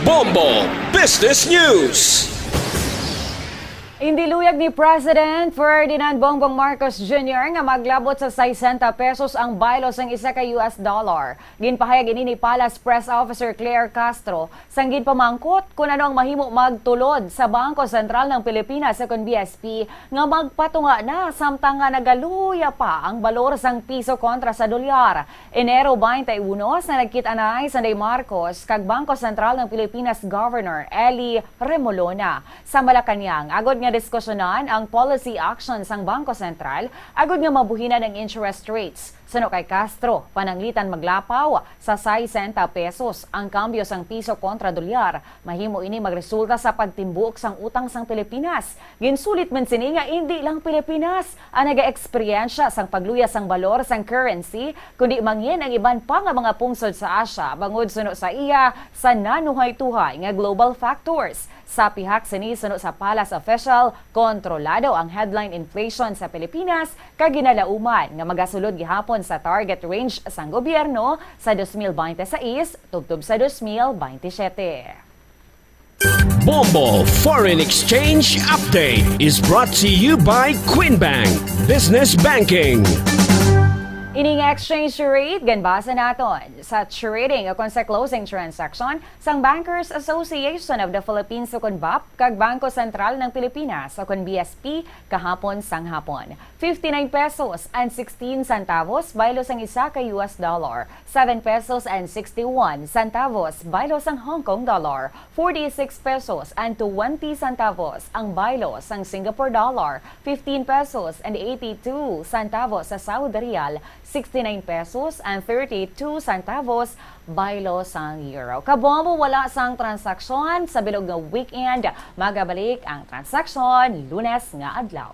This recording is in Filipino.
Bombo Business News. Hindi luyag ni President Ferdinand Bongbong Marcos Jr. nga maglabot sa 60 pesos ang baylo sang isa ka US dollar. Ginpahayag ini ni Palace Press Officer Claire Castro sang ginpamangkot kung ano ang mahimo magtulod sa Bangko Sentral ng Pilipinas sa BSP nga magpatunga na samtang nga nagaluya pa ang balor sang piso kontra sa dolyar. Enero 21 na nagkita-anay sa Marcos kag Bangko Sentral ng Pilipinas Governor Eli Remolona sa Malacañang agod nga diskusyonan ang policy actions sang Bangko Sentral agud nga mabuhinan ang interest rates. Suno kay Castro, pananglitan maglapaw sa 60 pesos ang kambyo sang piso kontra dolyar. Mahimo ini magresulta sa pagtimbuok sang utang sang Pilipinas. Ginsulit man sini nga hindi lang Pilipinas ang naga-eksperyensya sang pagluya sang balor sang currency, kundi mangin ang iban pa nga mga pungsod sa Asia bangod suno sa iya sa nanuhay-tuhay nga global factors. Sa pihak sini suno sa Palace official, kontrolado ang headline inflation sa Pilipinas kag ginalauman nga magasulod gihapon sa target range sang gobyerno sa 2026 tubtob sa 2027. Bombo Foreign Exchange Update is brought to you by Queen Bank Business Banking. Ining exchange rate ganbasa naton sa trading o sa closing transaction sang Bankers Association of the Philippines o BAP kag Bangko Sentral ng Pilipinas o BSP kahapon sang hapon. 59 pesos and 16 centavos baylo sang isa ka US dollar, 7 pesos and 61 centavos baylo sang Hong Kong dollar, 46 pesos and 20 centavos ang baylo sang Singapore dollar, 15 pesos and 82 centavos sa Saudi Riyal, 69 pesos and 32 centavos baylo sang euro. Kabombo wala sang transaksyon sa bilog nga weekend. Magabalik ang transaksyon Lunes nga adlaw.